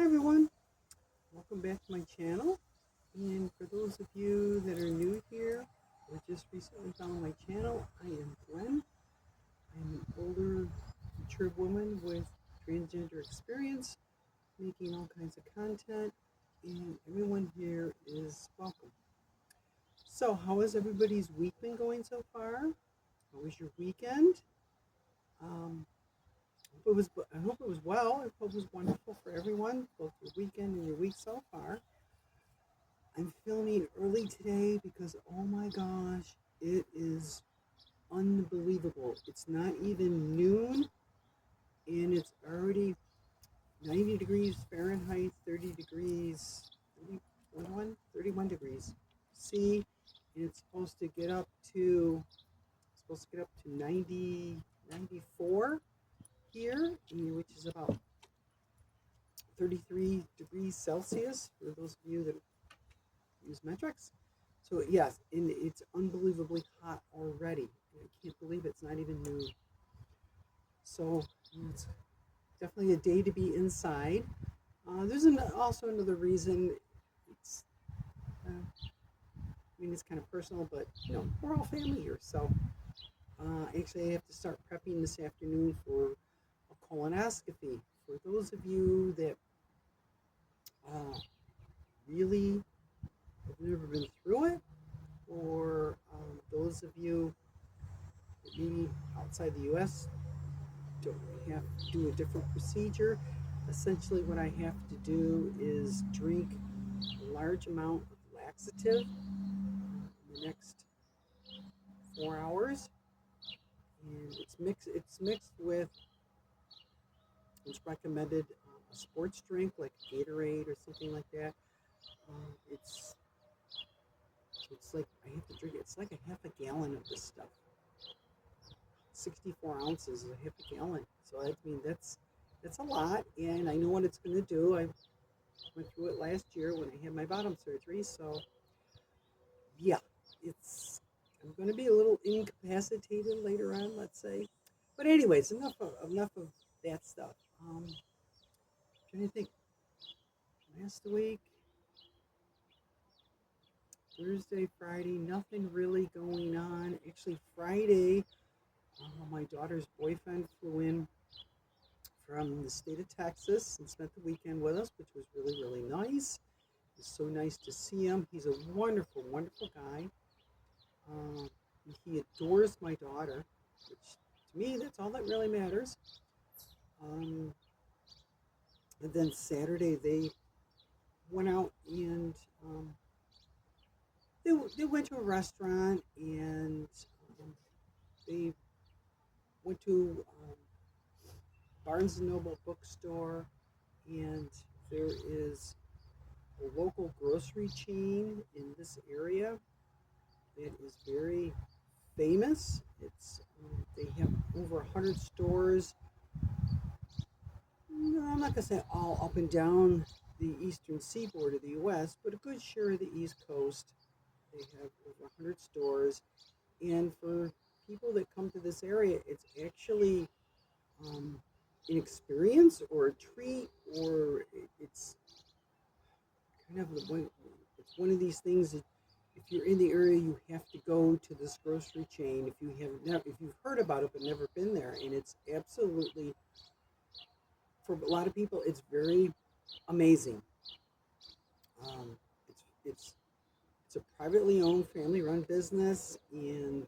everyone, welcome back to my channel. And for those of you that are new here or just recently found my channel, I am Gwen. I'm an older, mature woman with transgender experience, making all kinds of content, and everyone here is welcome. So, how has everybody's week been going so far? How was your weekend? Um, I hope it was well. I hope it was wonderful for everyone, both your weekend and your week so far. I'm filming early today because, oh my gosh, it is unbelievable. It's not even noon and it's already 90 degrees Fahrenheit, 30 degrees, 31 degrees C, and it's supposed to get up to 90, 94 here, which is about 33 degrees Celsius for those of you that use metrics. So yes, and it's unbelievably hot already. I can't believe it's not even noon. So it's definitely a day to be inside. There's also another reason. It's it's kind of personal, but we're all family here. So actually, I have to start prepping this afternoon for a colonoscopy. For those of you that really have never been through it, or those of you that maybe outside the U.S. don't have to do a different procedure. Essentially, what I have to do is drink a large amount of laxative in the next 4 hours, and it's mixed with it's recommended a sports drink like Gatorade or something like that. It's like I have to drink it. It's like a half a gallon of this stuff. 64 ounces is a half a gallon. So that's a lot, and I know what it's going to do. I went through it last year when I had my bottom surgery. So yeah, I'm going to be a little incapacitated later on, let's say. But anyways, enough of that stuff. Trying to think. Last week, Thursday, Friday, nothing really going on. Actually, Friday, my daughter's boyfriend flew in from the state of Texas and spent the weekend with us, which was really, really nice. It was so nice to see him. He's a wonderful, wonderful guy. Um, he adores my daughter, which to me, that's all that really matters. Um, and then Saturday, they went out and they went to a restaurant, and they went to Barnes and Noble bookstore, and there is a local grocery chain in this area that is very famous. They have over 100 stores. No, I'm not going to say all up and down the eastern seaboard of the U.S., but a good share of the East Coast. They have over 100 stores, and for people that come to this area, it's actually an experience or a treat, or it's kind of it's one of these things that if you're in the area, you have to go to this grocery chain if you've heard about it but never been there, and it's absolutely, for a lot of people, it's very amazing. Um, it's it's a privately owned, family-run business, and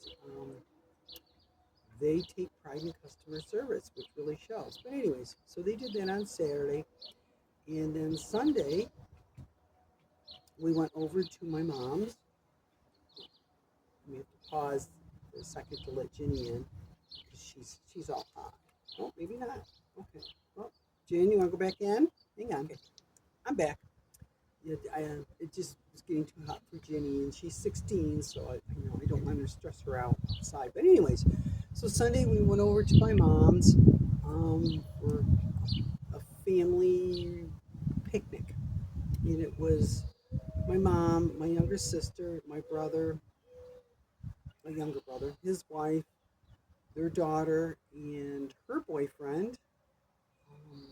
they take pride in customer service, which really shows. But anyways, so they did that on Saturday, and then Sunday we went over to my mom's. We have to pause for a second to let Jenny in because she's all hot. Oh, maybe not. Okay. Well, Jen, you want to go back in? Hang on. Okay. I'm back. Yeah, it just was getting too hot for Jenny, and she's 16, so I don't want to stress her out outside. But anyways, so Sunday we went over to my mom's for a family picnic, and it was my mom, my younger sister, my brother, my younger brother, his wife, their daughter, and her boyfriend. Um,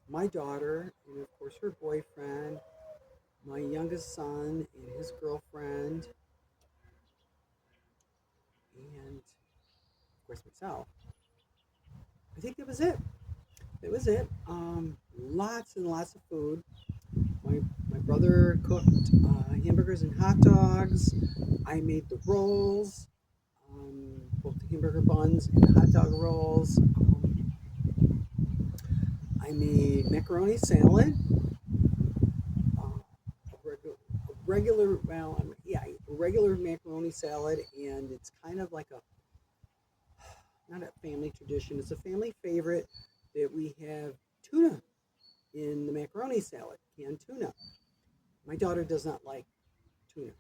my daughter, and of course her boyfriend, my youngest son and his girlfriend, and of course myself. I think that was it. That was it. Lots and lots of food. My my brother cooked hamburgers and hot dogs. I made the rolls, both the hamburger buns and the hot dog rolls. I made macaroni salad, a regular macaroni salad, and it's kind of like a not a family tradition. It's a family favorite that we have tuna in the macaroni salad, canned tuna. My daughter does not like tuna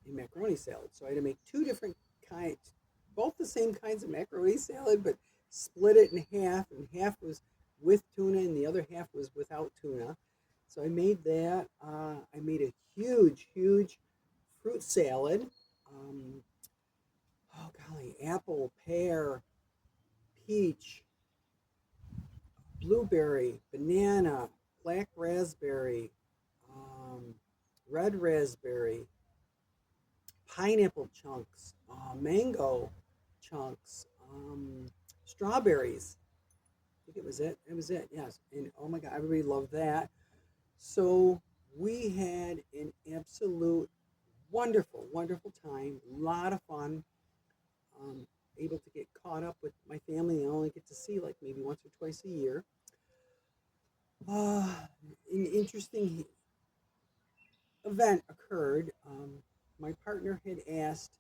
in macaroni salad, so I had to make two different kinds, both the same kinds of macaroni salad, but split it in half, and half was with tuna, and the other half was without tuna. So I made that. I made a huge, huge fruit salad. Um, oh golly, apple, pear, peach, blueberry, banana, black raspberry, um, red raspberry, pineapple chunks, mango chunks, strawberries. I think it was it. It was it. Yes. And oh my God, everybody loved that. So we had an absolute wonderful, wonderful time. A lot of fun. Um, Able to get caught up with my family. I only get to see like maybe once or twice a year. Uh, an interesting event occurred. My partner had asked,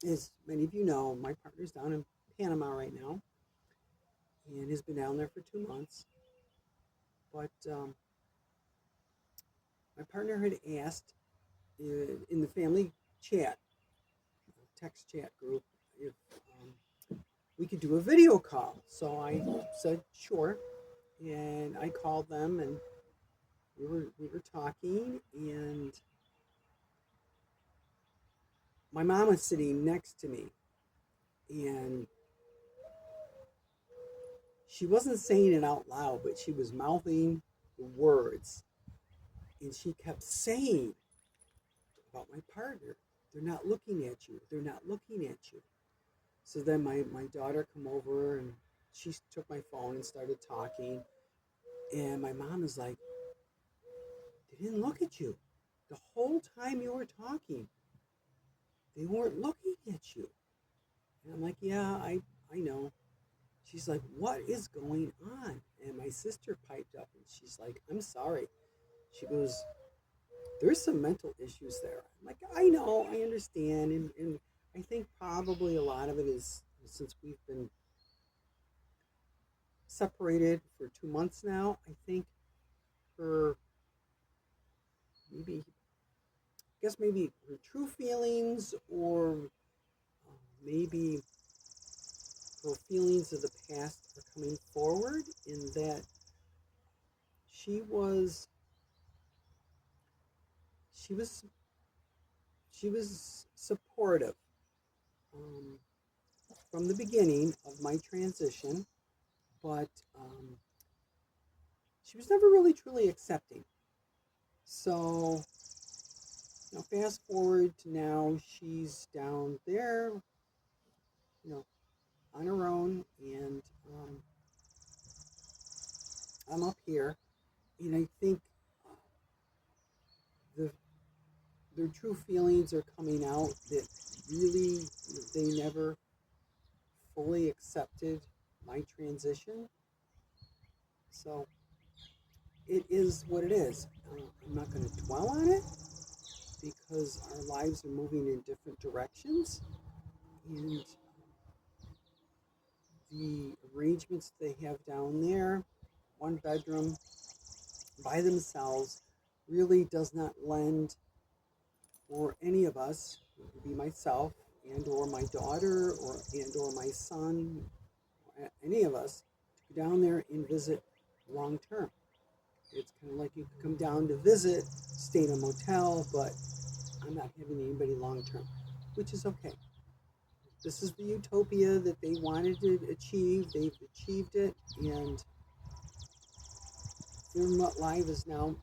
as many of you know, my partner's down in Panama right now and has been down there for 2 months. But my partner had asked in the family chat, text chat group, if we could do a video call. So I said, sure. And I called them and we were talking, and my mom was sitting next to me, and she wasn't saying it out loud, but she was mouthing the words, and she kept saying about my partner, they're not looking at you, they're not looking at you. So then my daughter come over, and she took my phone and started talking, and my mom is like, they didn't look at you the whole time you were talking, they weren't looking at you. And I'm like, yeah, I know. She's like, what is going on? And my sister piped up, and she's like, I'm sorry. She goes, there's some mental issues there. I'm like, I know, I understand. And I think probably a lot of it is since we've been separated for 2 months now. I think her, maybe, I guess maybe her true feelings, or maybe her feelings of the past are coming forward, in that she was she was she was supportive, um, from the beginning of my transition, but she was never really truly accepting. So, fast forward to now, she's down there, you know, on her own, and I'm up here, and I think the their true feelings are coming out, that really they never fully accepted my transition. So it is what it is. I'm not going to dwell on it, because our lives are moving in different directions, and the arrangements they have down there, one bedroom by themselves, really does not lend for any of us, it would be myself and or my daughter, or my son, or any of us, to go down there and visit long term. It's kind of like you could come down to visit, stay in a motel, but I'm not having anybody long term, which is okay. This is the utopia that they wanted to achieve. They've achieved it, and life is now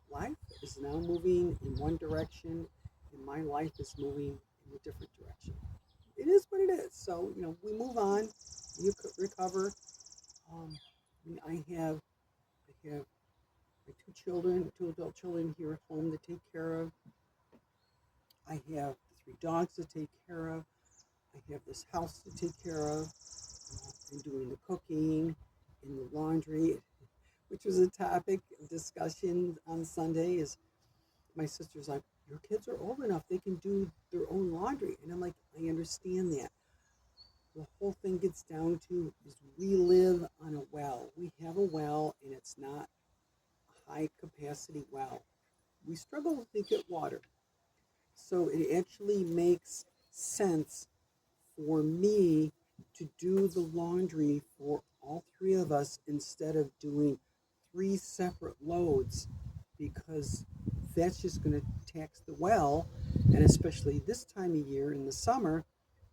moving in one direction, and my life is moving in a different direction. It is what it is. So we move on. You recover. Um, I have my two children, two adult children here at home to take care of. I have three dogs to take care of. I have this house to take care of. I'm doing the cooking and the laundry, which was a topic of discussion on Sunday. Is my sister's like, your kids are old enough; they can do their own laundry, and I'm like, I understand that. The whole thing gets down to is we live on a well. We have a well, and it's not a high capacity well. We struggle to get water. So it actually makes sense for me to do the laundry for all three of us instead of doing three separate loads because that's just going to tax the well. And especially this time of year in the summer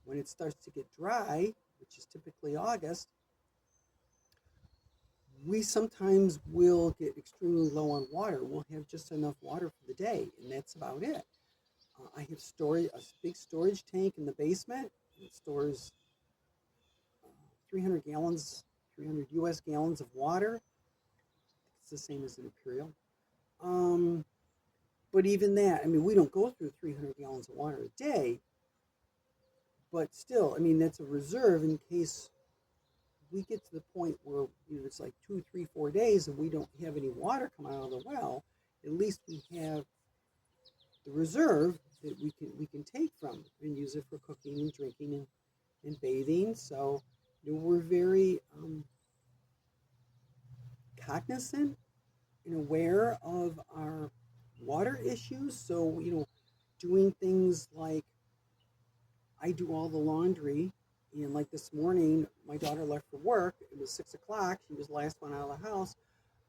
when it starts to get dry, which is typically August, we sometimes will get extremely low on water. We'll have just enough water for the day, and that's about it. I have a big storage tank in the basement. It stores 300 gallons, 300 U.S. gallons of water. It's the same as an Imperial. Um, but even that, I mean, we don't go through 300 gallons of water a day, but still, I mean, that's a reserve in case we get to the point where it's like 2, 3, 4 days and we don't have any water coming out of the well. At least we have the reserve that we can take from and use it for cooking and drinking and bathing. So we're very cognizant and aware of our water issues. So doing things like I do all the laundry. And like this morning, my daughter left for work. It was 6 o'clock. She was the last one out of the house.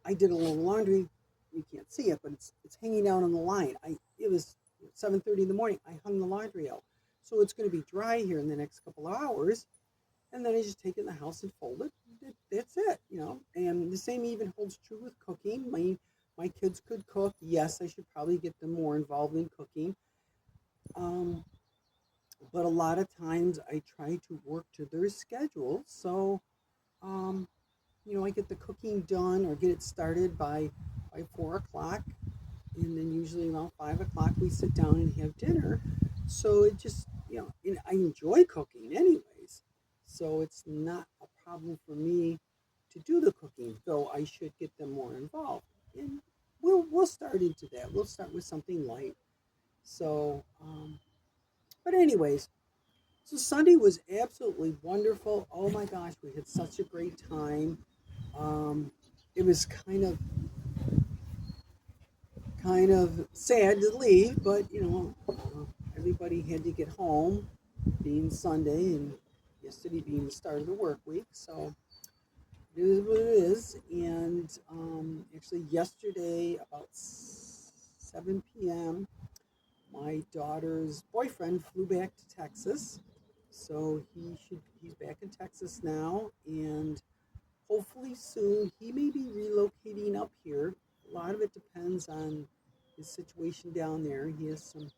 I did a little laundry. You can't see it, but it's hanging out on the line. It was 7:30 in the morning. I hung the laundry out, so it's going to be dry here in the next couple of hours. And then I just take it in the house and fold it. That's it. And the same even holds true with cooking. My kids could cook. Yes, I should probably get them more involved in cooking. Um, but a lot of times I try to work to their schedule. So um, I get the cooking done or get it started by 4 o'clock, and then usually around 5 o'clock we sit down and have dinner. So it just and I enjoy cooking anyways, so it's not a problem for me to do the cooking, though I should get them more involved. And we'll start into that. We'll start with something light. So, but anyways, so Sunday was absolutely wonderful. Oh my gosh, we had such a great time. Um, it was kind of sad to leave, but everybody had to get home, being Sunday and yesterday being the start of the work week. So it is what it is. And actually, yesterday about 7 p.m., my daughter's boyfriend flew back to Texas. So he's back in Texas now, and hopefully soon he may be relocating up here. A lot of it depends on his situation down there. He has some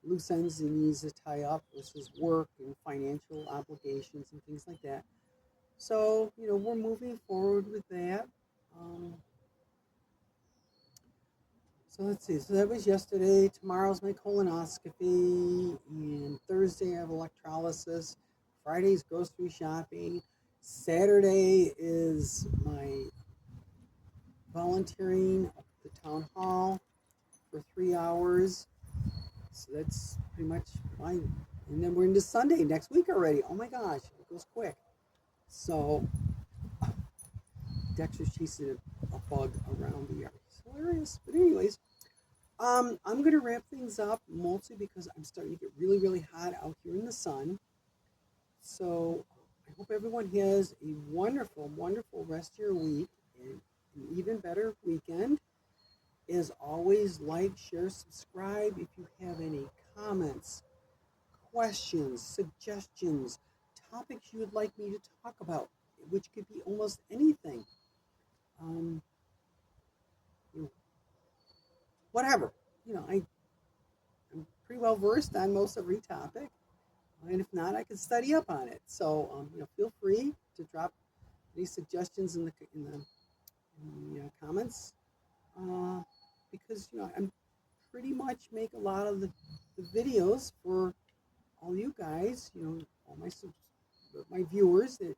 loose ends he needs to tie up with his work and financial obligations and things like that. So, we're moving forward with that. Um, so let's see. So that was yesterday. Tomorrow's my colonoscopy, and Thursday I have electrolysis. Friday's grocery shopping. Saturday is my volunteering at the town hall for 3 hours. So that's pretty much fine. And then we're into Sunday next week already. Oh my gosh, it goes quick. So Dexter's chasing a bug around the yard. It's hilarious. But anyways, I'm gonna wrap things up mostly because I'm starting to get really, really hot out here in the sun. So I hope everyone has a wonderful, wonderful rest of your week and an even better weekend. As always, like, share, subscribe. If you have any comments, questions, suggestions, topics you would like me to talk about, which could be almost anything. Um, whatever. I'm pretty well versed on most every topic, and if not, I can study up on it. So feel free to drop any suggestions in the comments, uh, because I'm pretty much make a lot of the videos for all you guys, all my viewers that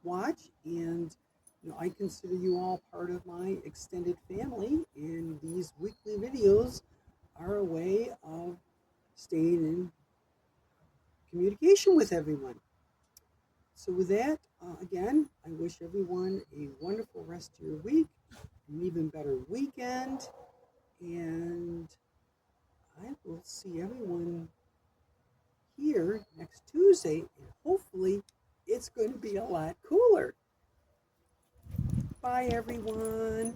watch, and I consider you all part of my extended family, and these weekly videos are a way of staying in communication with everyone. So with that, again, I wish everyone a wonderful rest of your week, an even better weekend, and I will see everyone here next Tuesday, and hopefully it's going to be a lot cooler. Bye, everyone.